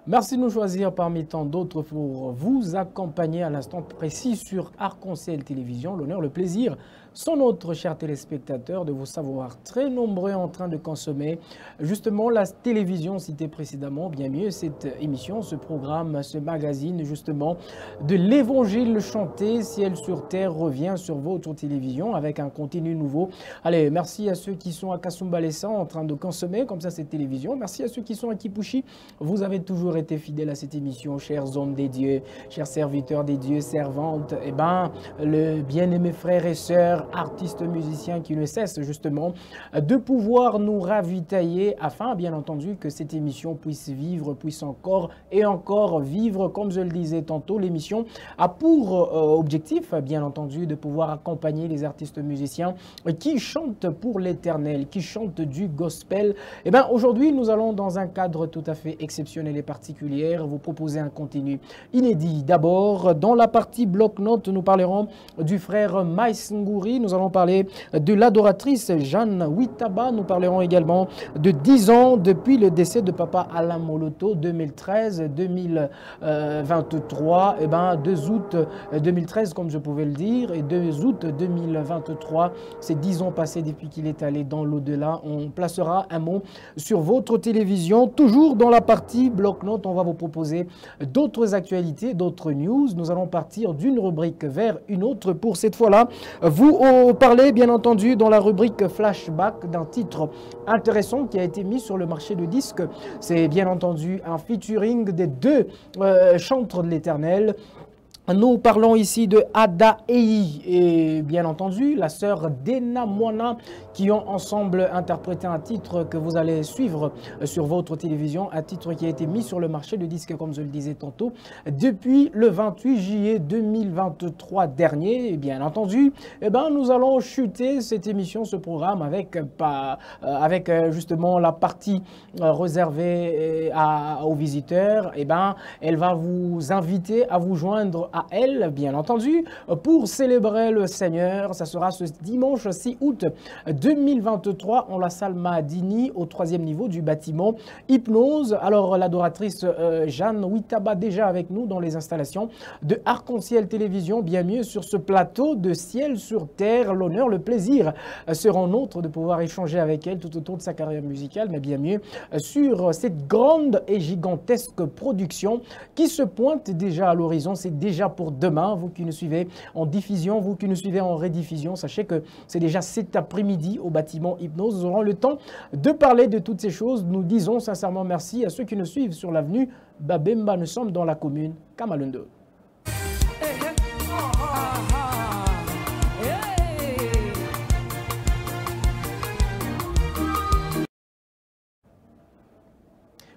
Merci de nous choisir parmi tant d'autres pour vous accompagner à l'instant précis sur Arc-en-Ciel Télévision. L'honneur, le plaisir sont nôtres, chers téléspectateurs, de vous savoir très nombreux en train de consommer justement la télévision citée précédemment, bien mieux cette émission, ce programme, ce magazine justement de l'évangile chanté, ciel sur terre revient sur votre télévision avec un contenu nouveau. Allez, merci à ceux qui sont à Kasumbalesa en train de consommer comme ça cette télévision. Merci à ceux qui sont à Kipushi. Vous avez toujours été fidèles à cette émission, chers hommes des dieux, chers serviteurs des dieux, servantes. Eh bien, le bien-aimé frères et sœurs, artistes, musiciens qui ne cessent justement de pouvoir nous ravitailler afin, bien entendu, que cette émission puisse vivre, puisse encore et encore vivre. Comme je le disais tantôt, l'émission a pour objectif, bien entendu, de pouvoir accompagner les artistes musiciens qui chantent pour l'éternel, qui chantent du gospel. Eh bien, aujourd'hui, nous allons dans un cadre tout à fait exceptionnel et particulier vous proposer un contenu inédit. D'abord, dans la partie bloc-notes, nous parlerons du frère Maïs Ngouri. Nous allons parler de l'adoratrice Jeanne Witaba. Nous parlerons également de 10 ans depuis le décès de papa Alain Moloto, 2013-2023. Eh ben, 2 août 2013, comme je pouvais le dire, et 2 août 2023. C'est 10 ans passés depuis qu'il est allé dans l'au-delà. On placera un mot sur votre télévision. Toujours dans la partie bloc-notes, on va vous proposer d'autres actualités, d'autres news. Nous allons partir d'une rubrique vers une autre pour cette fois-là vous parler, bien entendu, dans la rubrique flashback d'un titre intéressant qui a été mis sur le marché de disques. C'est bien entendu un featuring des deux chantres de l'Éternel. Nous parlons ici de Ada Eyi et bien entendu la sœur Dena Moana qui ont ensemble interprété un titre que vous allez suivre sur votre télévision, un titre qui a été mis sur le marché de disques comme je le disais tantôt depuis le 28 juillet 2023 dernier. Et bien entendu, eh ben, nous allons chuter cette émission, ce programme avec justement la partie réservée aux visiteurs. Eh ben, elle va vous inviter à vous joindre à elle, bien entendu, pour célébrer le Seigneur. Ça sera ce dimanche 6 août 2023 en la salle Mahadini, au 3e niveau du bâtiment Hypnose. Alors, l'adoratrice Jeanne Witaba, déjà avec nous dans les installations de Arc-en-Ciel Télévision, bien mieux sur ce plateau de ciel sur terre. L'honneur, le plaisir seront nôtres de pouvoir échanger avec elle tout autour de sa carrière musicale, mais bien mieux sur cette grande et gigantesque production qui se pointe déjà à l'horizon. C'est déjà pour demain, vous qui nous suivez en diffusion, vous qui nous suivez en rediffusion, sachez que c'est déjà cet après-midi au bâtiment Hypnose. Nous aurons le temps de parler de toutes ces choses. Nous disons sincèrement merci à ceux qui nous suivent sur l'avenue Babemba. Nous sommes dans la commune Kamalundo.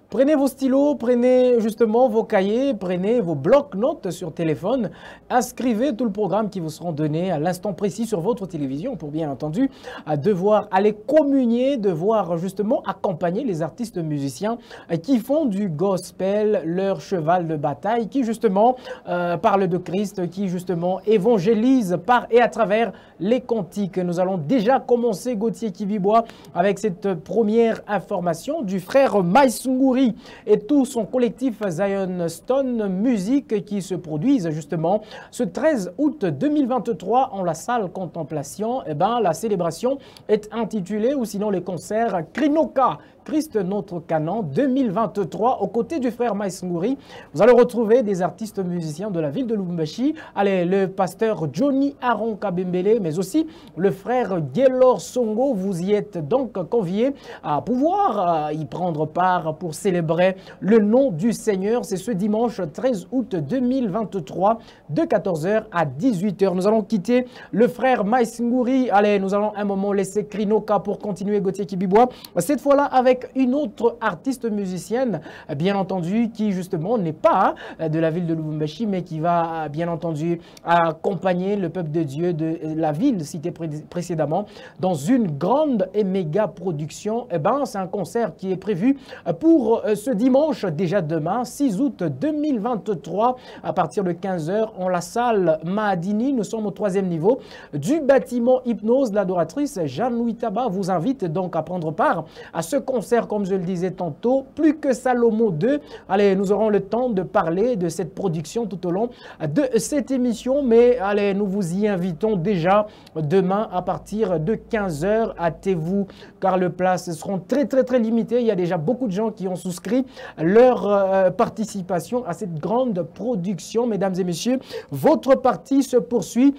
Prenez vos stylos, prenez justement vos cahiers, prenez vos blocs-notes sur téléphone, inscrivez tout le programme qui vous seront donnés à l'instant précis sur votre télévision pour bien entendu devoir aller communier, devoir justement accompagner les artistes musiciens qui font du gospel, leur cheval de bataille, qui justement parlent de Christ, qui justement évangélisent par et à travers les cantiques. Nous allons déjà commencer, Gauthier Kivibois, avec cette première information du frère Maïs Ngouri et tout son collectif Zion Stone Music qui se produisent justement ce 13 août 2023 en la salle Contemplation. Eh ben, la célébration est intitulée, ou sinon les concerts, Krinoka, Christ notre canon 2023 aux côtés du frère Maïs Ngouri. Vous allez retrouver des artistes musiciens de la ville de Lubumbashi. Allez, le pasteur Johnny Aaron Kabembele, mais aussi le frère Gaylor Songo. Vous y êtes donc conviés à pouvoir y prendre part pour célébrer le nom du Seigneur. C'est ce dimanche 13 août 2023 de 14h à 18h. Nous allons quitter le frère Maïs Ngouri. Allez, nous allons un moment laisser Krinoka pour continuer, Gauthier Kibibois. Cette fois-là avec une autre artiste musicienne, bien entendu, qui justement n'est pas de la ville de Lubumbashi, mais qui va bien entendu accompagner le peuple de Dieu de la ville citée précédemment dans une grande et méga production. Eh ben, c'est un concert qui est prévu pour ce dimanche, déjà demain, 6 août 2023, à partir de 15h, en la salle Mahadini. Nous sommes au 3e niveau du bâtiment Hypnose. L'adoratrice Jeanne Witaba vous invite donc à prendre part à ce concert concert, comme je le disais tantôt, Plus que Salomon 2. Allez, nous aurons le temps de parler de cette production tout au long de cette émission, mais allez, nous vous y invitons déjà demain à partir de 15 h. Hâtez-vous, car les places seront très limitées. Il y a déjà beaucoup de gens qui ont souscrit leur participation à cette grande production. Mesdames et messieurs, votre partie se poursuit.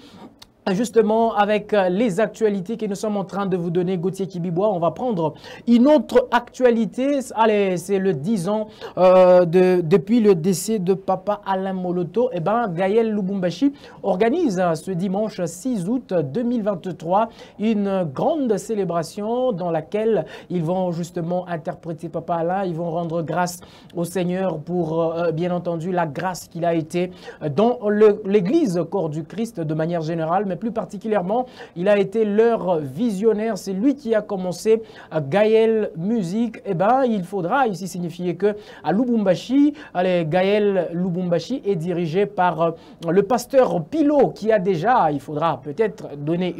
Justement, avec les actualités que nous sommes en train de vous donner, Gauthier Kibibois, on va prendre une autre actualité. Allez, c'est le 10 ans depuis le décès de papa Alain Moloto. Eh bien, Gaël Lubumbashi organise ce dimanche 6 août 2023 une grande célébration dans laquelle ils vont justement interpréter papa Alain. Ils vont rendre grâce au Seigneur pour, bien entendu, la grâce qu'il a été dans l'église Corps du Christ de manière générale, mais plus particulièrement, il a été leur visionnaire. C'est lui qui a commencé Gaël Musique. Eh bien, il faudra ici signifier que à Lubumbashi, Gaël Lubumbashi est dirigé par le pasteur Pilo, qui a déjà, il faudra peut-être donner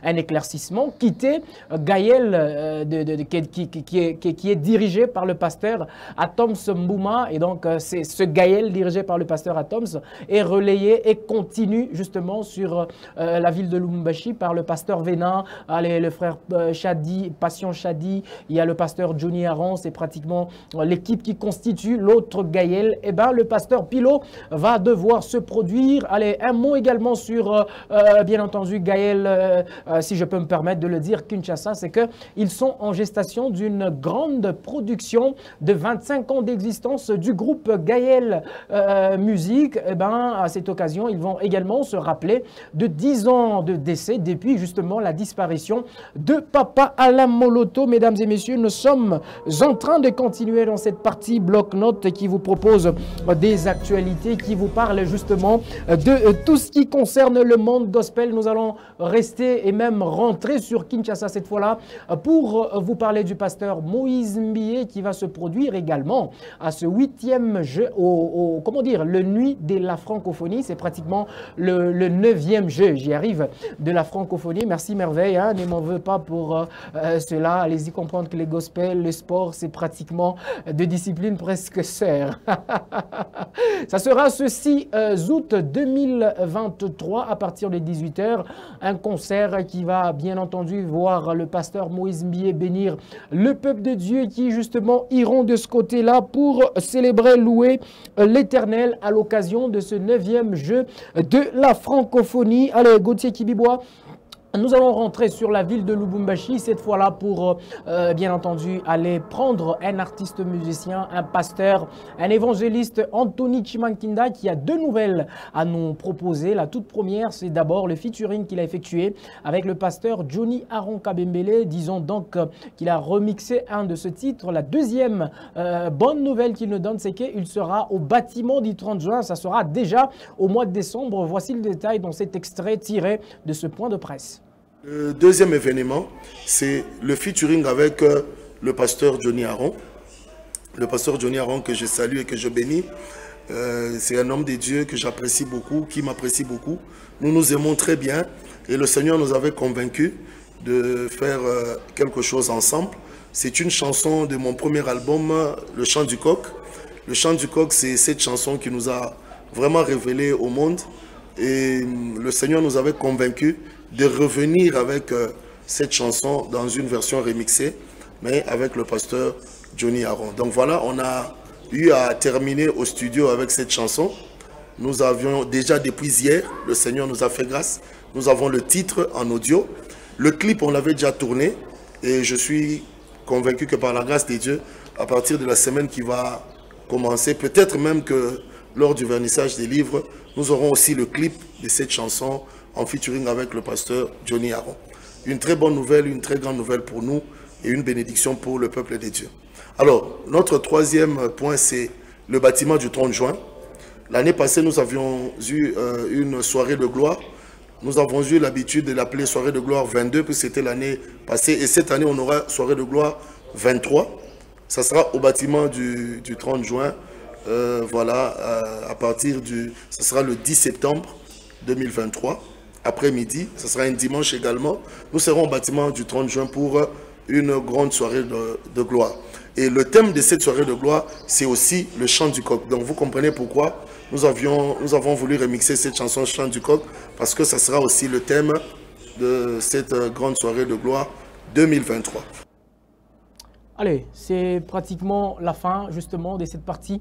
un éclaircissement, quitté Gaël qui est dirigé par le pasteur Atoms Mbouma. Et donc, c'est ce Gaël dirigé par le pasteur Atoms est relayé et continue justement sur la ville de Lubumbashi par le pasteur Vénin, le frère Chadi, Passion Chadi, il y a le pasteur Johnny Aron, c'est pratiquement l'équipe qui constitue l'autre Gaël. Et bien, le pasteur Pilo va devoir se produire. Allez, un mot également sur, bien entendu, Gaël, si je peux me permettre de le dire, Kinshasa, c'est qu'ils sont en gestation d'une grande production de 25 ans d'existence du groupe Gaël Musique. Et bien, à cette occasion, ils vont également se rappeler de 10 ans de décès depuis justement la disparition de papa Alain Moloto. Mesdames et messieurs, nous sommes en train de continuer dans cette partie bloc-notes qui vous propose des actualités, qui vous parle justement de tout ce qui concerne le monde gospel. Nous allons rester et même rentrer sur Kinshasa cette fois-là pour vous parler du pasteur Moïse Mbié qui va se produire également à ce 8e jeu, comment dire, le Nuit de la francophonie. C'est pratiquement le 9e jeu. J'y arrive, de la francophonie. Merci Merveille, hein, ne m'en veux pas pour cela. Allez-y comprendre que les gospels, le sport, c'est pratiquement deux disciplines presque sœurs. Ça sera ce 6 août 2023 à partir de 18 h. Un concert qui va bien entendu voir le pasteur Moïse Mbié bénir le peuple de Dieu qui justement iront de ce côté-là pour célébrer, louer l'Éternel à l'occasion de ce 9e jeu de la francophonie. Allez, Gauthier Kibibois, nous allons rentrer sur la ville de Lubumbashi, cette fois-là pour, bien entendu, aller prendre un artiste musicien, un pasteur, un évangéliste, Anthony Chimankinda, qui a deux nouvelles à nous proposer. La toute première, c'est d'abord le featuring qu'il a effectué avec le pasteur Johnny Aron Kabembele. Disons donc qu'il a remixé un de ce titre. La deuxième bonne nouvelle qu'il nous donne, c'est qu'il sera au bâtiment du 30 juin. Ça sera déjà au mois de décembre. Voici le détail dans cet extrait tiré de ce point de presse. Le deuxième événement, c'est le featuring avec le pasteur Johnny Aron. Le pasteur Johnny Aron que je salue et que je bénis. C'est un homme de Dieu que j'apprécie beaucoup, qui m'apprécie beaucoup. Nous nous aimons très bien et le Seigneur nous avait convaincus de faire quelque chose ensemble. C'est une chanson de mon premier album, Le Chant du Coq. Le Chant du Coq, c'est cette chanson qui nous a vraiment révélé au monde. Et le Seigneur nous avait convaincus de revenir avec cette chanson dans une version remixée, mais avec le pasteur Johnny Aron. Donc voilà, on a eu à terminer au studio avec cette chanson. Nous avions déjà depuis hier, le Seigneur nous a fait grâce. Nous avons le titre en audio. Le clip, on l'avait déjà tourné et je suis convaincu que par la grâce de Dieu, à partir de la semaine qui va commencer, peut-être même que lors du vernissage des livres, nous aurons aussi le clip de cette chanson en featuring avec le pasteur Johnny Aron. Une très bonne nouvelle, une très grande nouvelle pour nous et une bénédiction pour le peuple de Dieu. Alors, notre troisième point, c'est le bâtiment du 30 juin. L'année passée, nous avions eu une soirée de gloire. Nous avons eu l'habitude de l'appeler soirée de gloire 22, puis c'était l'année passée. Et cette année, on aura soirée de gloire 23. Ça sera au bâtiment du 30 juin. Voilà, à partir du... Ça sera le 10 septembre 2023. Après-midi, ce sera un dimanche également. Nous serons au bâtiment du 30 juin pour une grande soirée de gloire. Et le thème de cette soirée de gloire, c'est aussi le chant du coq. Donc vous comprenez pourquoi nous avons voulu remixer cette chanson Chant du coq, parce que ça sera aussi le thème de cette grande soirée de gloire 2023. Allez, c'est pratiquement la fin justement de cette partie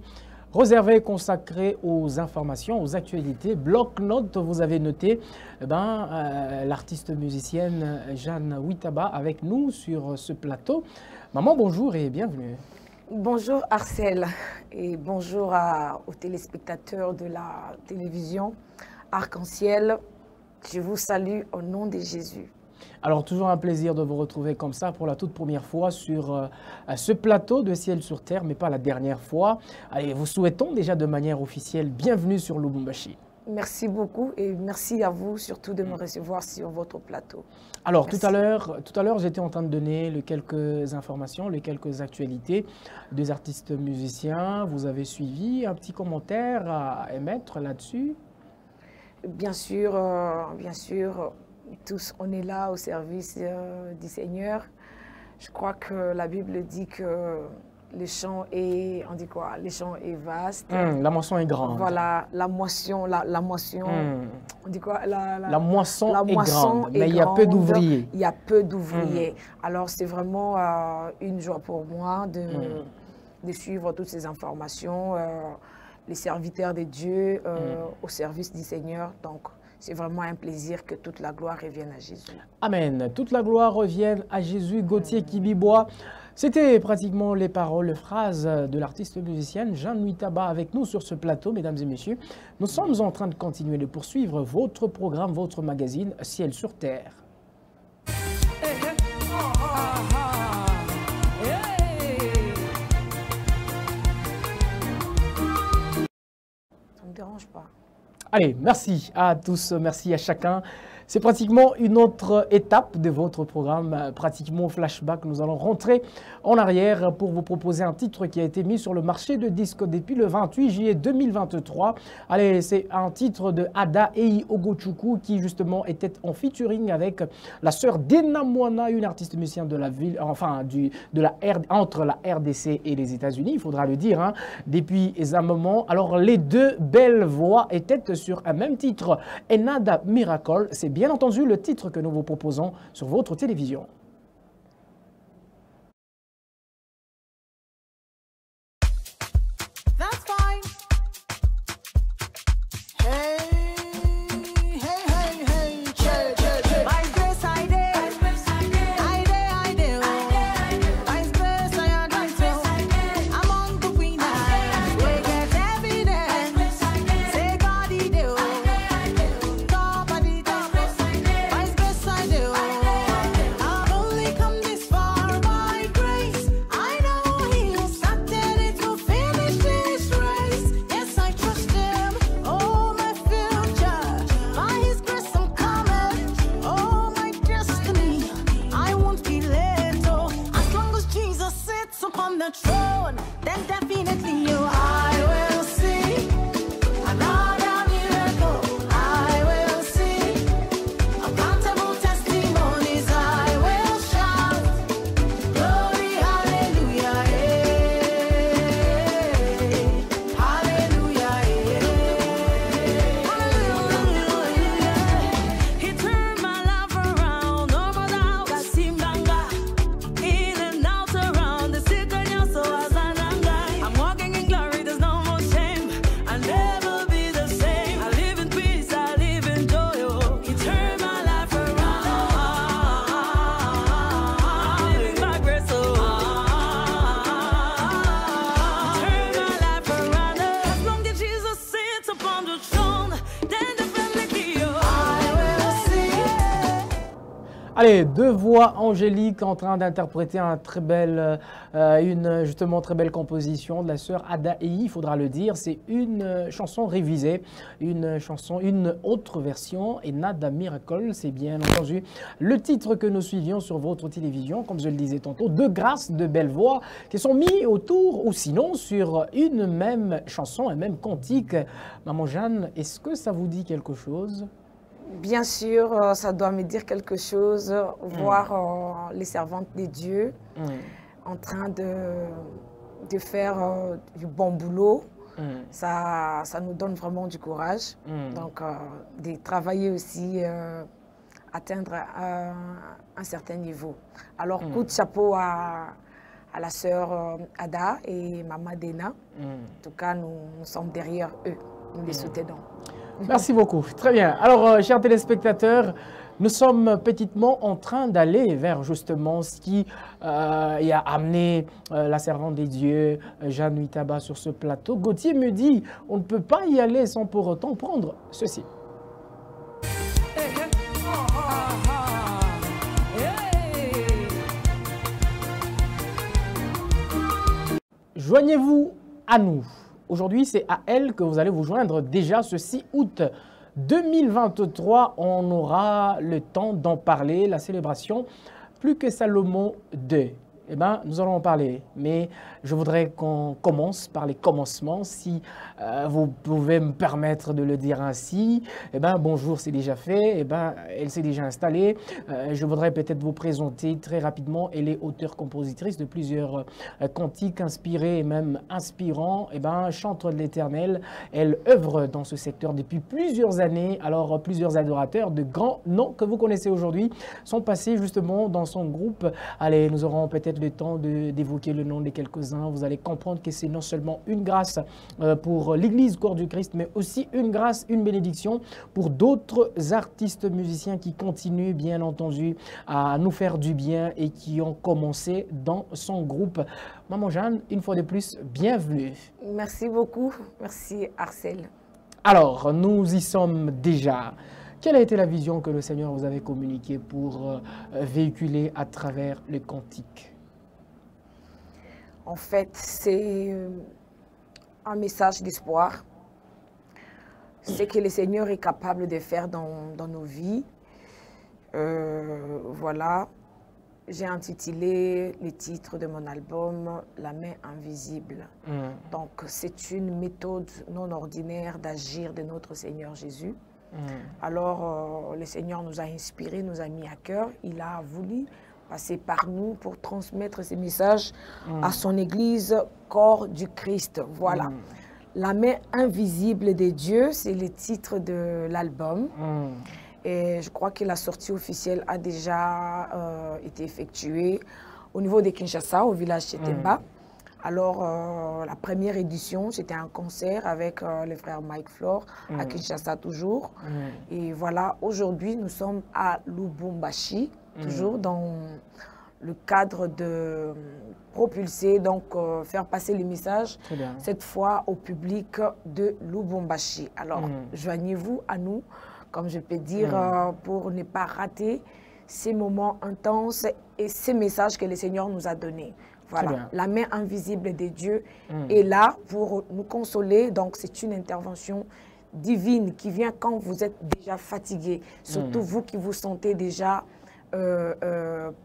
réservée, consacrée aux informations, aux actualités. Bloc-notes, vous avez noté l'artiste musicienne Jeanne Witaba avec nous sur ce plateau. Maman, bonjour et bienvenue. Bonjour Arcel et bonjour aux téléspectateurs de la télévision Arc-en-Ciel. Je vous salue au nom de Jésus. Alors, toujours un plaisir de vous retrouver comme ça pour la toute première fois sur ce plateau de Ciel sur Terre, mais pas la dernière fois. Allez, vous souhaitons déjà de manière officielle bienvenue sur Lubumbashi. Merci beaucoup et merci à vous surtout de me recevoir sur votre plateau. Alors, tout à l'heure, j'étais en train de donner les quelques informations, les quelques actualités des artistes musiciens. Vous avez suivi un petit commentaire à émettre là-dessus? Bien sûr, tous, on est là au service du Seigneur. Je crois que la Bible dit que le champ est, on dit quoi? Le champ est vaste. La moisson est grande. Voilà, la moisson, on dit quoi? La moisson est grande, mais il y a peu d'ouvriers. Il y a peu d'ouvriers. Alors c'est vraiment une joie pour moi de suivre toutes ces informations, les serviteurs de Dieu au service du Seigneur. Donc, c'est vraiment un plaisir que toute la gloire revienne à Jésus. Amen. Toute la gloire revienne à Jésus. Gauthier Kibibois. C'était pratiquement les paroles, les phrases de l'artiste musicienne Jeanne Witaba avec nous sur ce plateau, mesdames et messieurs. Nous sommes en train de continuer de poursuivre votre programme, votre magazine Ciel sur Terre. Ça ne me dérange pas. Allez, merci à tous, merci à chacun. C'est pratiquement une autre étape de votre programme, pratiquement flashback. Nous allons rentrer en arrière pour vous proposer un titre qui a été mis sur le marché de disques depuis le 28 juillet 2023. Allez, c'est un titre de Ada Ei Ogochukwu qui justement était en featuring avec la sœur Dena Moana, une artiste musicienne de la ville, enfin entre la RDC et les États-Unis, il faudra le dire, depuis un moment. Alors les deux belles voix étaient sur un même titre, Enada Miracle. C'est bien entendu le titre que nous vous proposons sur votre télévision. Allez, deux voix angéliques en train d'interpréter une très belle composition de la sœur Ada Ei, il faudra le dire. C'est une chanson révisée, une autre version, Enada Miracle, c'est bien entendu le titre que nous suivions sur votre télévision, comme je le disais tantôt, deux grâces, de belles voix qui sont mises autour ou sinon sur une même chanson, un même cantique. Maman Jeanne, est-ce que ça vous dit quelque chose? Bien sûr, ça doit me dire quelque chose, voir les servantes de Dieu en train de faire du bon boulot. Ça nous donne vraiment du courage. Donc, de travailler aussi, atteindre un certain niveau. Alors, coup de chapeau à la sœur Ada et Maman Dena. En tout cas, nous sommes derrière eux. Nous les soutenons. Merci beaucoup. Très bien. Alors, chers téléspectateurs, nous sommes petitement en train d'aller vers justement ce qui a amené la servante des dieux, Jeanne Huitaba, sur ce plateau. Gauthier me dit, on ne peut pas y aller sans pour autant prendre ceci. Joignez-vous à nous. Aujourd'hui, c'est à elle que vous allez vous joindre déjà ce 6 août 2023. On aura le temps d'en parler, la célébration Plus que Salomon 2. Eh bien, nous allons en parler, mais je voudrais qu'on commence par les commencements, si vous pouvez me permettre de le dire ainsi. Eh bien, bonjour, c'est déjà fait, eh bien, elle s'est déjà installée. Je voudrais peut-être vous présenter très rapidement. Elle est auteure-compositrice de plusieurs cantiques inspirés et même inspirants. Eh bien, chantre de l'Éternel, elle œuvre dans ce secteur depuis plusieurs années. Alors, plusieurs adorateurs de grands noms que vous connaissez aujourd'hui sont passés justement dans son groupe. Allez, nous aurons peut-être le temps d'évoquer le nom de quelques-uns. Vous allez comprendre que c'est non seulement une grâce pour l'Église Corps du Christ, mais aussi une grâce, une bénédiction pour d'autres artistes musiciens qui continuent, bien entendu, à nous faire du bien et qui ont commencé dans son groupe. Maman Jeanne, une fois de plus, bienvenue. Merci beaucoup. Merci, Arcel. Alors, nous y sommes déjà. Quelle a été la vision que le Seigneur vous avait communiquée pour véhiculer à travers les cantiques? En fait, c'est un message d'espoir. Ce que le Seigneur est capable de faire dans nos vies. Voilà, j'ai intitulé le titre de mon album « La main invisible ». Donc, c'est une méthode non ordinaire d'agir de notre Seigneur Jésus. Alors, le Seigneur nous a inspirés, nous a mis à cœur. Il a voulu passer par nous pour transmettre ces messages à son Église, corps du Christ. Voilà. La main invisible de Dieu, c'est le titre de l'album. Et je crois que la sortie officielle a déjà été effectuée au niveau de Kinshasa, au village Chetemba. Alors, la première édition, c'était un concert avec le frère Mike Flore, à Kinshasa toujours. Et voilà, aujourd'hui, nous sommes à Lubumbashi, toujours dans le cadre de propulser, donc faire passer les messages, cette fois au public de Lubumbashi. Alors, joignez-vous à nous, comme je peux dire, pour ne pas rater ces moments intenses et ces messages que le Seigneur nous a donnés. Voilà, la main invisible de Dieu est là pour nous consoler. Donc, c'est une intervention divine qui vient quand vous êtes déjà fatigué. Surtout vous qui vous sentez déjà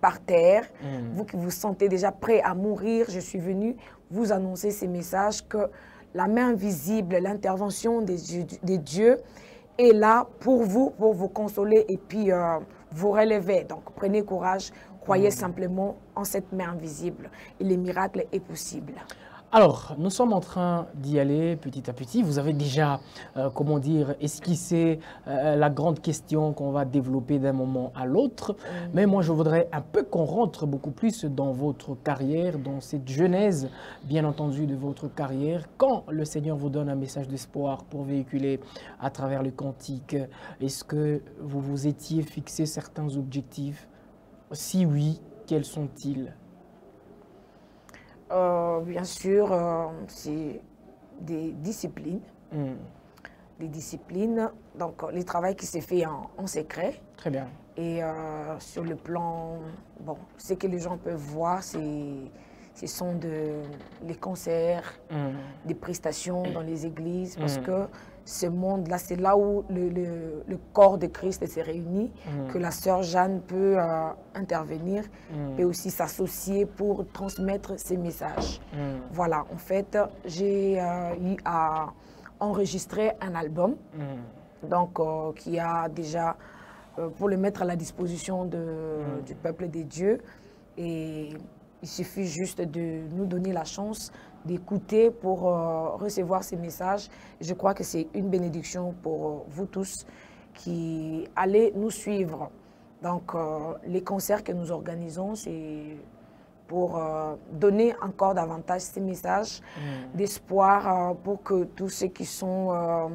par terre, vous qui vous sentez déjà prêt à mourir. Je suis venu vous annoncer ces messages que la main invisible, l'intervention de Dieu est là pour vous consoler et puis vous relever. Donc, prenez courage. Croyez simplement en cette main invisible et les miracles est possible. Alors, nous sommes en train d'y aller petit à petit. Vous avez déjà, comment dire, esquissé la grande question qu'on va développer d'un moment à l'autre. Mais moi, je voudrais un peu qu'on rentre beaucoup plus dans votre carrière, dans cette genèse, bien entendu, de votre carrière. Quand le Seigneur vous donne un message d'espoir pour véhiculer à travers le cantique, est-ce que vous vous étiez fixé certains objectifs? Si oui, quels sont-ils? Bien sûr, c'est des disciplines. Des disciplines, donc le travail qui s'est fait en secret. Très bien. Et sur le plan, bon, ce que les gens peuvent voir, ce sont les concerts, des prestations dans les églises, parce que ce monde-là, c'est là où le corps de Christ s'est réuni, que la sœur Jeanne peut intervenir, et aussi s'associer pour transmettre ces messages. Voilà, en fait, j'ai eu à enregistrer un album donc qui a déjà, pour le mettre à la disposition du peuple des dieux. Et il suffit juste de nous donner la chance d'écouter pour recevoir ces messages. Je crois que c'est une bénédiction pour vous tous qui allez nous suivre. Donc, les concerts que nous organisons, c'est pour donner encore davantage ces messages d'espoir pour que tous ceux qui sont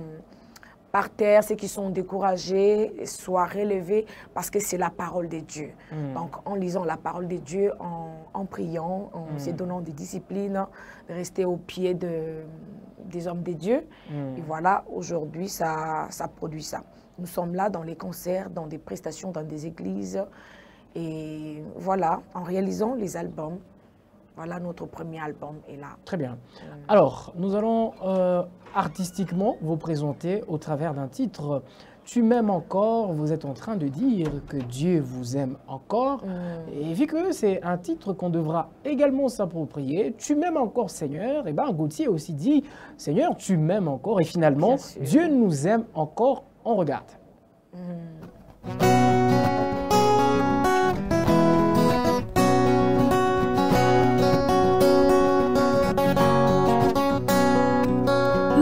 par terre, ceux qui sont découragés, soient relevés parce que c'est la parole de Dieu. Donc, en lisant la parole de Dieu, en priant, en se donnant des disciplines, de rester au pied des hommes de Dieu. Et voilà, aujourd'hui, ça produit ça. Nous sommes là dans les concerts, dans des prestations, dans des églises. Et voilà, en réalisant les albums, voilà, notre premier album est là. Très bien. Alors, nous allons artistiquement vous présenter au travers d'un titre. Tu m'aimes encore, vous êtes en train de dire que Dieu vous aime encore. Et vu que c'est un titre qu'on devra également s'approprier, tu m'aimes encore Seigneur, et bien Gauthier aussi dit, Seigneur, tu m'aimes encore. Et finalement, Dieu nous aime encore. On regarde.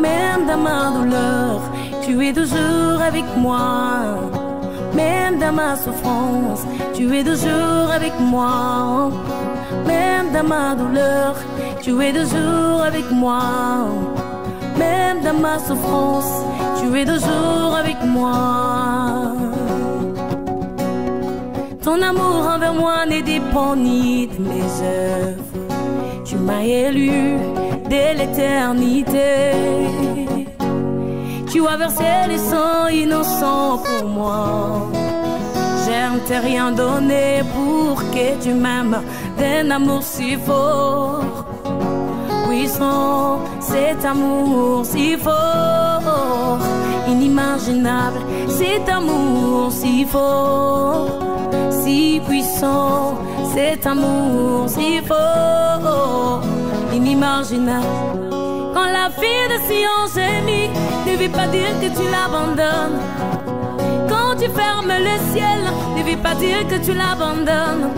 Même dans ma douleur, tu es toujours avec moi. Même dans ma souffrance, tu es toujours avec moi. Même dans ma douleur, tu es toujours avec moi. Même dans ma souffrance, tu es toujours avec moi. Ton amour envers moi ne dépend ni de mes œuvres. Tu m'as élu dès l'éternité. Tu as versé le sang innocent pour moi. Je ne t'ai rien donné pour que tu m'aimes d'un amour si fort. Puissant, cet amour si fort, inimaginable, cet amour si fort, si puissant, cet amour si fort, inimaginable. Quand la fille de Sion gémit, ne veut pas dire que tu l'abandonnes. Quand tu fermes le ciel, ne veut pas dire que tu l'abandonnes.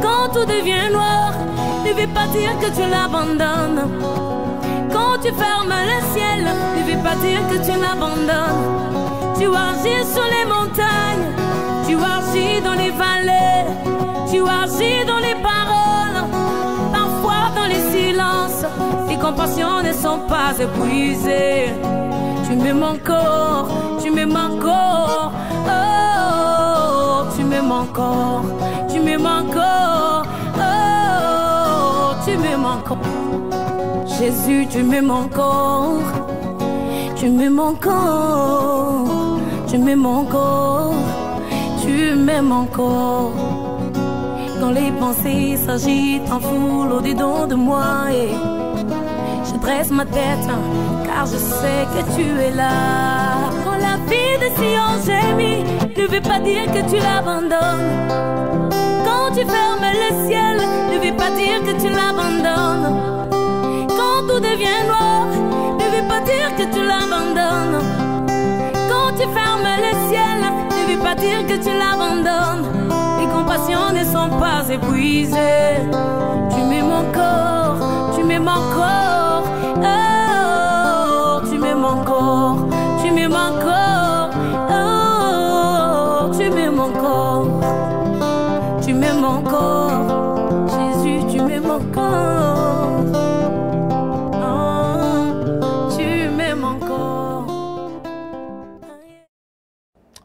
Quand tout devient noir, ne veut pas dire que tu l'abandonnes. Quand tu fermes le ciel, ne veut pas dire que tu l'abandonnes. Tu agis sur les montagnes, tu agis dans les vallées, tu agis dans les paroles, parfois dans les silences. Tes compassions ne sont pas épuisées. Tu m'aimes encore, tu m'aimes encore. Oh, tu m'aimes encore, tu m'aimes encore. Oh, tu m'aimes encore. Jésus, tu m'aimes encore. Tu m'aimes encore. Tu m'aimes encore. Tu m'aimes encore. Quand les pensées s'agitent en foule au-dedans de moi, et je dresse ma tête car je sais que tu es là. Quand la vie de Sion gémit, ne veut pas dire que tu l'abandonnes. Quand tu fermes le ciel, ne veut pas dire que tu l'abandonnes. Quand tout devient noir, ne veut pas dire que tu l'abandonnes. Quand tu fermes le ciel, ne veut pas dire que tu l'abandonnes. Tes compassions ne sont pas épuisées. Tu m'aimes encore, tu m'aimes encore. Oh, tu m'aimes encore, tu m'aimes encore. Oh, tu m'aimes encore. Tu m'aimes encore. Jésus, tu m'aimes encore. Oh, tu m'aimes encore.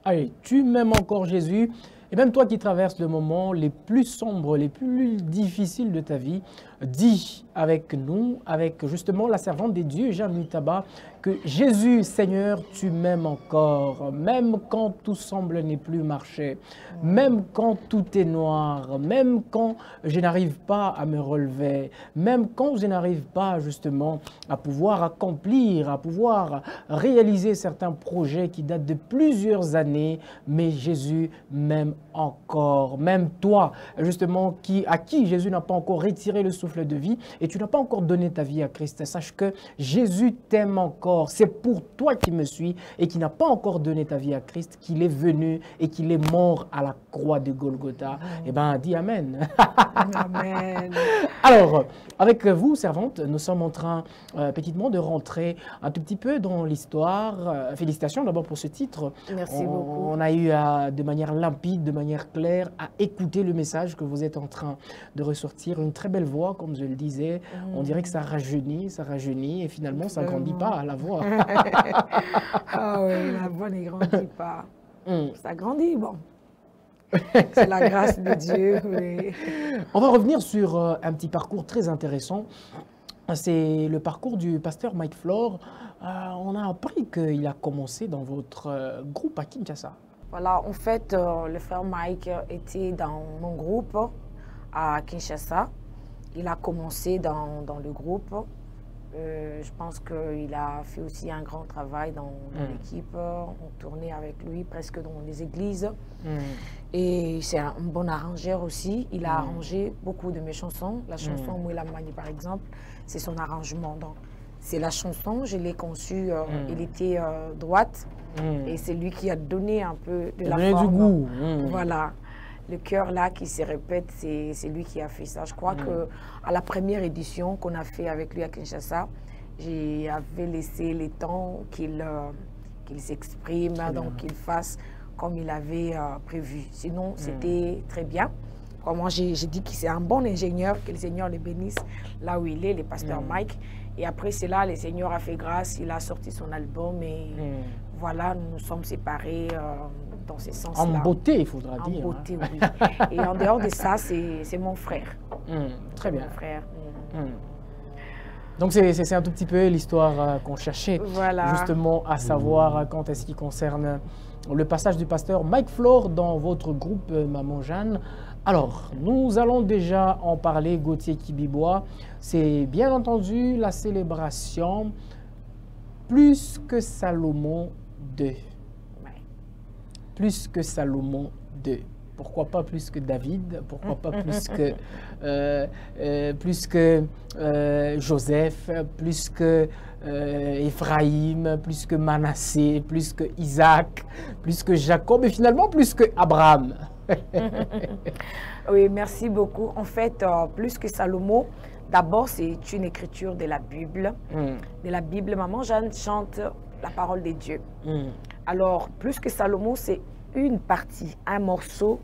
Allez, tu m'aimes encore Jésus. Et même toi qui traverses le moment les plus sombres, les plus difficiles de ta vie, dis avec nous, avec justement la servante des dieux, Jeanne Nitaba, que Jésus, Seigneur, tu m'aimes encore, même quand tout semble ne plus marcher, même quand tout est noir, même quand je n'arrive pas à me relever, même quand je n'arrive pas justement à pouvoir accomplir, à pouvoir réaliser certains projets qui datent de plusieurs années, mais Jésus m'aime encore. Même toi, justement, à qui Jésus n'a pas encore retiré le souffle de vie et tu n'as pas encore donné ta vie à Christ. Sache que Jésus t'aime encore. C'est pour toi qui me suis et qui n'a pas encore donné ta vie à Christ qu'il est venu et qu'il est mort à la croix de Golgotha. Eh bien, dis Amen. Amen. Alors, avec vous, servante, nous sommes en train, petitement, de rentrer un tout petit peu dans l'histoire. Félicitations d'abord pour ce titre. Merci beaucoup. On a eu de manière limpide, de manière claire, à écouter le message que vous êtes en train de ressortir. Une très belle voix, comme je le disais. On dirait que ça rajeunit, et finalement, ça ne grandit pas, la voix. Ah oui, la voix ne grandit pas. Ça grandit, bon. C'est la grâce de Dieu. Oui. On va revenir sur un petit parcours très intéressant. C'est le parcours du pasteur Mike Flor. On a appris qu'il a commencé dans votre groupe à Kinshasa. Voilà, en fait, le frère Mike était dans mon groupe à Kinshasa. Il a commencé dans le groupe. Je pense qu'il a fait aussi un grand travail dans l'équipe. On tournait avec lui presque dans les églises. Et c'est un bon arrangeur aussi. Il a arrangé beaucoup de mes chansons. La chanson Mouila Mani, par exemple, c'est son arrangement. Donc, c'est la chanson, je l'ai conçue, il était droite. Et c'est lui qui a donné un peu de la forme. Du goût. Voilà. Le cœur là qui se répète, c'est lui qui a fait ça. Je crois qu'à la première édition qu'on a fait avec lui à Kinshasa, j'avais laissé le temps qu'il s'exprime, donc qu'il fasse comme il avait prévu. Sinon, c'était très bien. Moi, j'ai dit que c'est un bon ingénieur, que le Seigneur le bénisse là où il est, le pasteur Mike. Et après cela, le Seigneur a fait grâce, il a sorti son album et voilà, nous nous sommes séparés dans ce sens-là. En beauté, il faudra dire. En beauté, oui. Et en dehors de ça, c'est mon frère. Très bien. Mon frère. Donc c'est un tout petit peu l'histoire qu'on cherchait, voilà. Justement à savoir quand est-ce qui concerne le passage du pasteur Mike Flor dans votre groupe Maman Jeanne. Alors, nous allons déjà en parler, Gauthier Kibibois. C'est bien entendu la célébration Plus que Salomon 2. Plus que Salomon 2. Pourquoi pas plus que David? Pourquoi pas plus que Joseph, plus que Ephraïm, plus que Manassé, plus que Isaac, plus que Jacob et finalement plus que Abraham? Oui, merci beaucoup. En fait, plus que Salomon, d'abord, c'est une écriture de la Bible. De la Bible, Maman Jeanne chante la parole de Dieu. Alors, plus que Salomon, c'est une partie, un morceau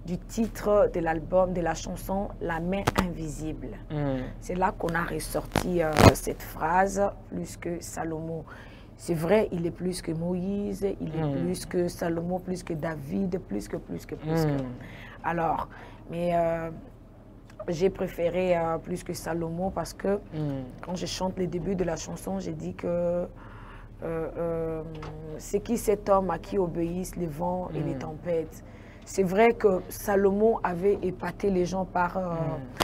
du titre de l'album, de la chanson « La main invisible ». C'est là qu'on a ressorti cette phrase, plus que Salomon. C'est vrai, il est plus que Moïse, il est plus que Salomon, plus que David, plus que. Alors, mais j'ai préféré plus que Salomon parce que quand je chante le début de la chanson, j'ai dit que c'est qui cet homme à qui obéissent les vents et les tempêtes. C'est vrai que Salomon avait épaté les gens par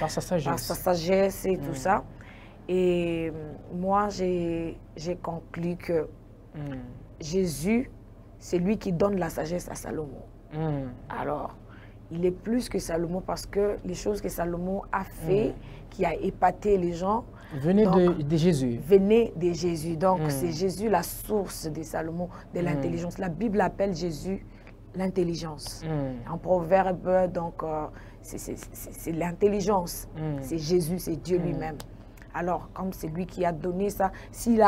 sa sagesse et tout ça. Et moi, j'ai conclu que Jésus, c'est lui qui donne la sagesse à Salomon. Alors, il est plus que Salomon parce que les choses que Salomon a fait, qui a épaté les gens, venaient de Jésus. Venaient de Jésus. Donc, c'est Jésus la source de Salomon, de l'intelligence. La Bible appelle Jésus l'intelligence. En proverbe, donc, c'est l'intelligence. C'est Jésus, c'est Dieu lui-même. Alors, comme c'est lui qui a donné ça, si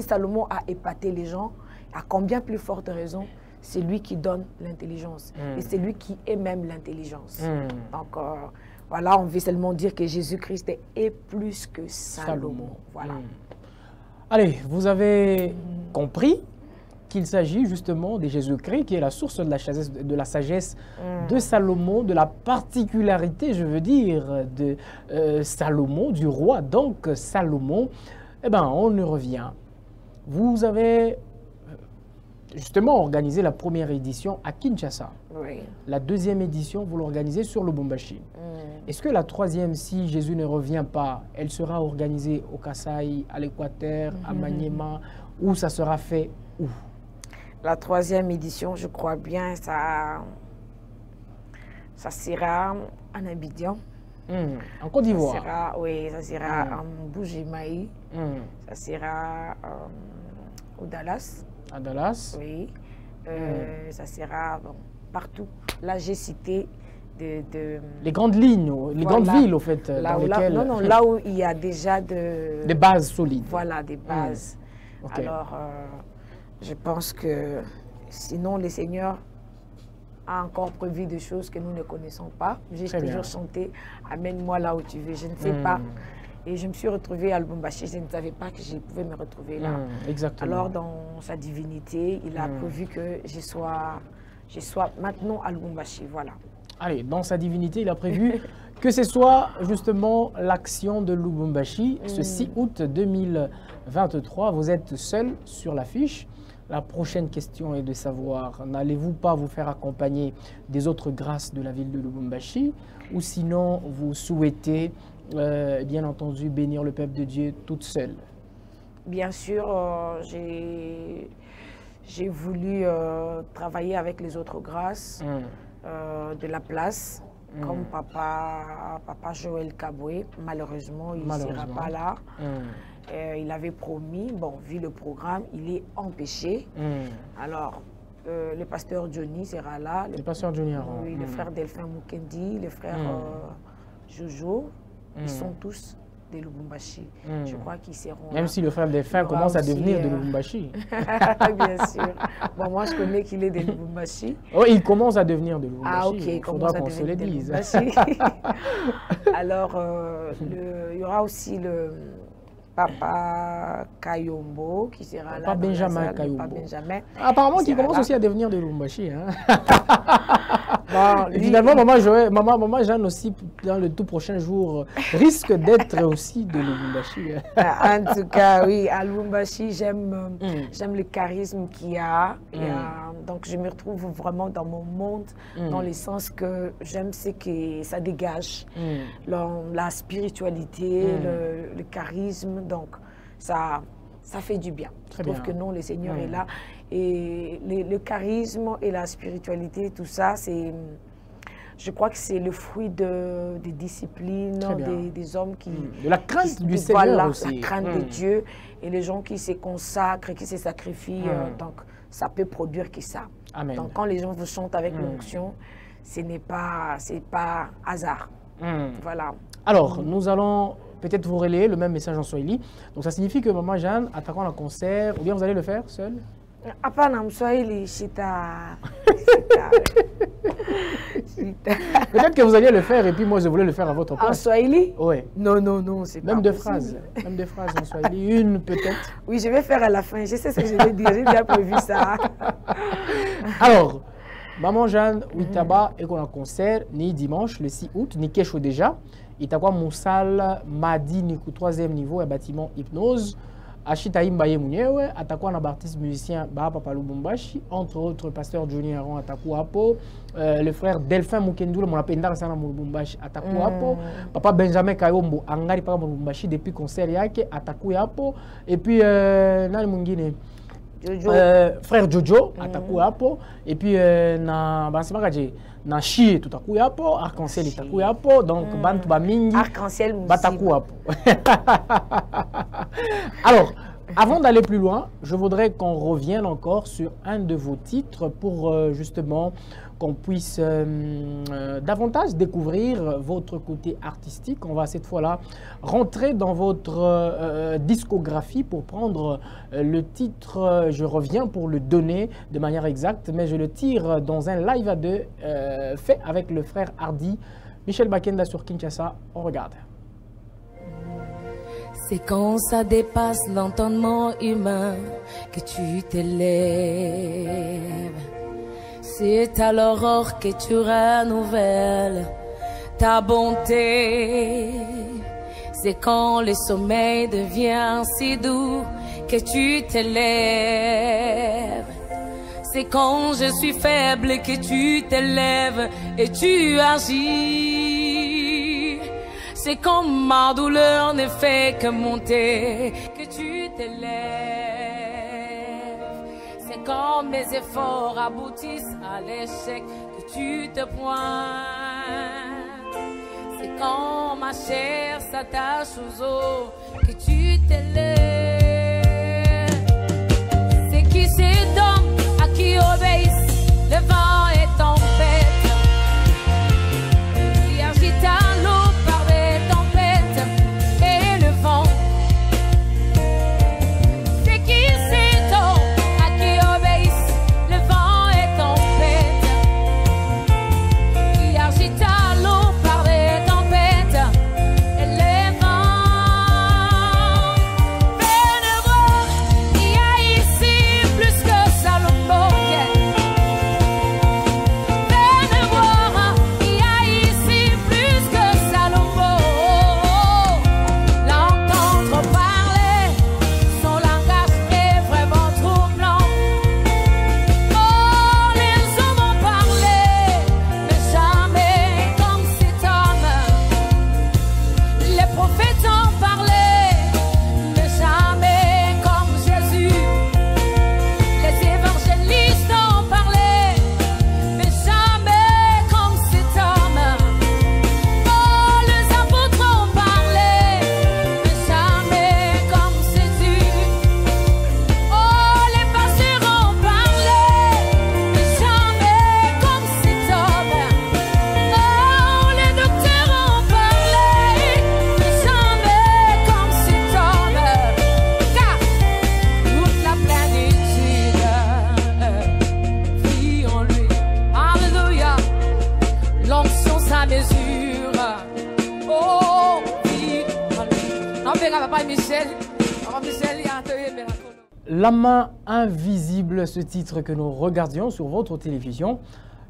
Salomon a épaté les gens, à combien plus forte raison, c'est lui qui donne l'intelligence. Et c'est lui qui est même l'intelligence. Donc, voilà, on veut seulement dire que Jésus-Christ est plus que Salomon. Voilà. Allez, vous avez compris qu'il s'agit justement de Jésus-Christ, qui est la source de la sagesse de Salomon, de la particularité, je veux dire, de Salomon, du roi, donc Salomon. Eh bien, on y revient. Vous avez justement organisé la première édition à Kinshasa. Oui. La deuxième édition, vous l'organisez sur Lubumbashi. Est-ce que la troisième, si Jésus ne revient pas, elle sera organisée au Kasaï, à l'Équateur, à Maniema, ou ça sera fait où? La troisième édition, je crois bien, ça ça sera en Abidjan. En Côte d'Ivoire. Oui, ça sera en Bougimaï. Ça sera au Dallas. À Dallas. Oui. Ça sera partout. Là, j'ai cité les grandes lignes, les grandes villes, au fait, là où il y a déjà des bases solides. Voilà, des bases. Okay. Alors, je pense que sinon, le Seigneur a encore prévu des choses que nous ne connaissons pas. J'ai toujours chanté « Amène-moi là où tu veux ». Je ne sais pas. Et je me suis retrouvée à Lubumbashi. Je ne savais pas que je pouvais me retrouver là. Exactement. Alors, dans sa divinité, il a prévu que je sois maintenant à Lubumbashi. Voilà. Allez, dans sa divinité, il a prévu que ce soit justement l'action de Lubumbashi. Ce 6 août 2023, vous êtes seul sur l'affiche. La prochaine question est de savoir, n'allez-vous pas vous faire accompagner des autres grâces de la ville de Lubumbashi, ou sinon vous souhaitez, bien entendu, bénir le peuple de Dieu toute seule? Bien sûr, j'ai voulu travailler avec les autres grâces de la place, comme papa Joël Kaboué. Malheureusement, il ne sera pas là. Il avait promis, bon, vu le programme, il est empêché. Alors, le pasteur Johnny sera là. Le pasteur Johnny Aron. Oui, le frère Delphin Mukendi, le frère Jojo, ils sont tous de Lubumbashi. Je crois qu'ils seront Même là. si le frère Delphin commence à devenir de Lubumbashi. Bien sûr. Bon, moi, je connais qu'il est de Lubumbashi. Oh, il commence à devenir de Lubumbashi. Ah, ok, il faudra qu'on se le dise. Alors, il y aura aussi le Papa Kayombo qui sera là. Papa Benjamin Kayombo. Papa Benjamin. Apparemment, il commence aussi à devenir de Lubumbashi. Hein? Bon, et finalement, maman Jeanne aussi, dans le tout prochain jour, risque d'être aussi de Lubumbashi. En tout cas, oui, à Lubumbashi, j'aime le charisme qu'il y a. Donc, je me retrouve vraiment dans mon monde, dans le sens que j'aime ce que ça dégage. La spiritualité, le charisme. Donc, ça fait du bien. Je trouve que non, le Seigneur est là. Et le charisme et la spiritualité, tout ça, je crois que c'est le fruit des disciplines, des hommes qui... De la crainte du Seigneur voilà, aussi. La crainte de Dieu et les gens qui se consacrent, qui se sacrifient. Donc, ça peut produire que ça. Amen. Donc, quand les gens vous chantent avec l'onction, c'est pas hasard. Voilà. Alors, nous allons peut-être vous relayer le même message en Swahili. Donc, ça signifie que Maman Jeanne, attaquant le concert, ou bien vous allez le faire seul? Hapana, Mswahili, Peut-être que vous alliez le faire et puis moi je voulais le faire à votre place. En Swahili? Oui. Non, c'est pas Même deux possible. phrases. Même deux phrases en Swahili. Une peut-être. Oui, je vais faire à la fin. Je sais ce que je vais dire. J'ai bien prévu ça. Alors, Maman Jeanne, Witaba, et qu'on a concert, ni dimanche, le 6 août, ni Kesho déjà. Itakuwa Moussal, Madi, Niku, 3e niveau, et bâtiment Hypnose. Ashita Imbaye Mounyewe, atakuwa na artiste musicien Papa Lubumbashi, entre autres pasteur Johnny Aron atakuwa hapo, le frère Delphin Mukendula mwanapendaka sana Lubumbashi atakuwa hapo, Papa Benjamin Kayombo angari paka Lubumbashi depuis concert yake atakuwa hapo, et puis nani mwingine frère Jojo atakuwa hapo, et puis na basemaka je na Chie tutakuwa hapo, Arc-en-Ciel itakuwa hapo, donc bantu bamingi Arc-en-Ciel batakuwa hapo. Alors, avant d'aller plus loin, je voudrais qu'on revienne encore sur un de vos titres pour justement qu'on puisse davantage découvrir votre côté artistique. On va cette fois-là rentrer dans votre discographie pour prendre le titre. Je reviens pour le donner de manière exacte, mais je le tire dans un live à deux fait avec le frère Hardy, Michel Bakenda sur Kinshasa. On regarde. C'est quand ça dépasse l'entendement humain que tu t'élèves. C'est à l'aurore que tu renouvelles ta bonté. C'est quand le sommeil devient si doux que tu t'élèves. C'est quand je suis faible que tu t'élèves et tu agis. C'est quand ma douleur ne fait que monter, que tu t'élèves. C'est quand mes efforts aboutissent à l'échec, que tu te pointes. C'est quand ma chair s'attache aux os que tu t'élèves. C'est qui cet homme à qui obéissent le vent et tempête, qui agite à l'eau par des tempêtes et le vent. C'est qui cet homme à qui obéissent le vent et tempête, qui agite à l'eau par des tempêtes et les vents. Venez voir, il y a ici plus que Salomon. Venez voir, il y a ici plus que Salomon. L'entendre parler, son langage est vraiment troublant. Oh, les hommes ont parlé, mais jamais comme cet homme. Les prophètes ont parlé, mais jamais comme Jésus. Les évangélistes ont parlé, mais jamais comme cet homme. Oh, les apôtres ont parlé, mais jamais comme Jésus. Oh, les pasteurs ont parlé, mais jamais comme cet homme. Oh, les docteurs ont parlé, mais jamais comme cet homme. Car toute la plénitude vit en lui. Alléluia. L'onction sa mesure. Oh, vit en lui. Non, mais papa Michel. Papa Michel, il y a un peu de La main invisible, ce titre que nous regardions sur votre télévision,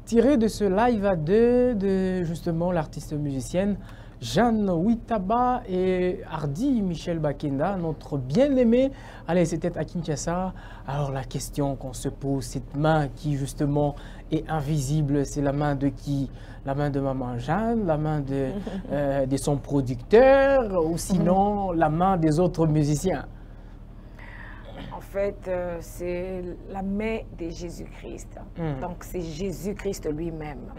tiré de ce live à deux de justement l'artiste musicienne Jeanne Witaba et Hardy Michel Bakenda, notre bien-aimé. Allez, c'était à Kinshasa. Alors la question qu'on se pose, cette main qui justement est invisible, c'est la main de qui? La main de maman Jeanne, la main de son producteur, ou sinon la main des autres musiciens? En fait, c'est la main de Jésus-Christ. Donc, c'est Jésus-Christ lui-même.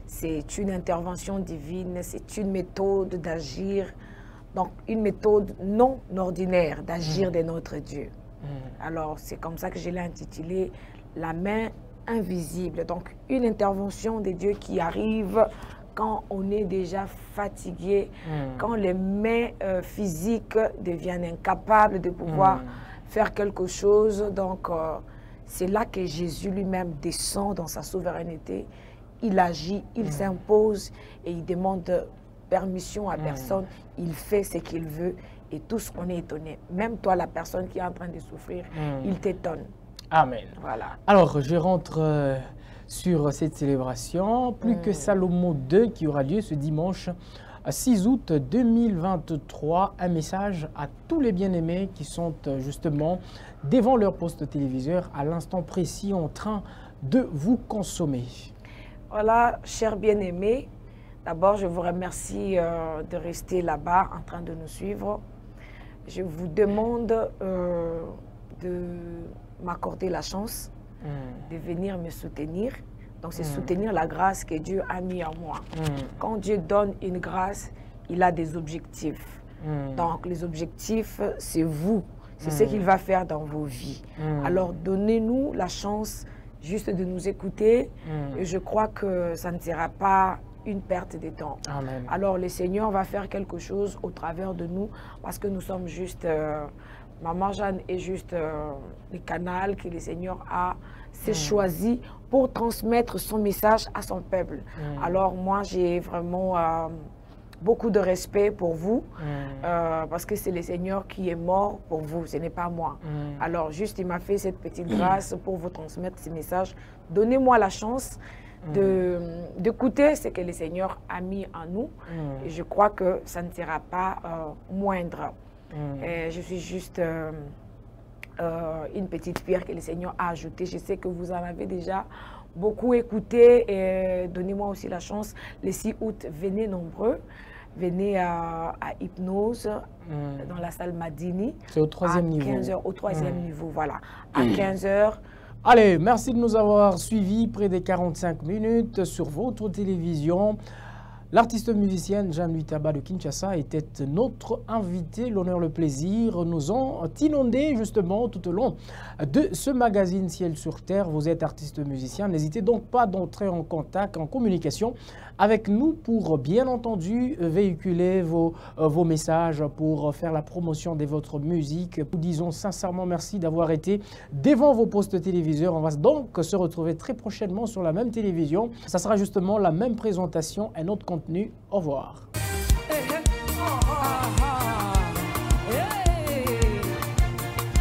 C'est une intervention divine, c'est une méthode d'agir, donc une méthode non ordinaire d'agir de notre Dieu. Alors, c'est comme ça que je l'ai intitulé « La main invisible ». Donc, une intervention de Dieu qui arrive quand on est déjà fatigué, quand les mains physiques deviennent incapables de pouvoir faire quelque chose. Donc, c'est là que Jésus lui-même descend dans sa souveraineté. Il agit, il s'impose et il demande permission à personne. Il fait ce qu'il veut et tous on est étonnés. Même toi, la personne qui est en train de souffrir, il t'étonne. Amen. Voilà. Alors, je rentre sur cette célébration, plus que Salomon 2 qui aura lieu ce dimanche 6 août 2023. Un message à tous les bien-aimés qui sont justement devant leur poste téléviseur à l'instant précis en train de vous consommer. Voilà, chers bien-aimés, d'abord je vous remercie de rester là-bas en train de nous suivre. Je vous demande de m'accorder la chance de venir me soutenir. Donc c'est soutenir la grâce que Dieu a mis en moi. Quand Dieu donne une grâce, il a des objectifs. Donc les objectifs, c'est vous. C'est ce qu'il va faire dans vos vies. Alors donnez-nous la chance juste de nous écouter. Et je crois que ça ne sera pas une perte de temps. Amen. Alors le Seigneur va faire quelque chose au travers de nous parce que nous sommes juste... Maman Jeanne est juste le canal que le Seigneur a choisi pour transmettre son message à son peuple. Alors moi, j'ai vraiment beaucoup de respect pour vous parce que c'est le Seigneur qui est mort pour vous, ce n'est pas moi. Alors juste, il m'a fait cette petite grâce pour vous transmettre ce message. Donnez-moi la chance d'écouter ce que le Seigneur a mis en nous et je crois que ça ne sera pas moindre. Je suis juste une petite pierre que le Seigneur a ajoutée. Je sais que vous en avez déjà beaucoup écouté et donnez-moi aussi la chance. Le 6 août, venez nombreux. Venez à Hypnose, dans la salle Madini. C'est au 3e niveau. 15h, au 3e niveau, voilà. À 15h, Allez, merci de nous avoir suivis près des 45 minutes sur votre télévision. L'artiste musicienne Jean-Louis Taba de Kinshasa était notre invité. L'honneur, le plaisir nous ont inondé justement tout au long de ce magazine Ciel sur Terre. Vous êtes artiste musicien, n'hésitez donc pas d'entrer en contact, en communication avec nous pour bien entendu véhiculer vos messages, pour faire la promotion de votre musique. Nous disons sincèrement merci d'avoir été devant vos postes téléviseurs. On va donc se retrouver très prochainement sur la même télévision. Ça sera justement la même présentation et notre contenu. Au revoir.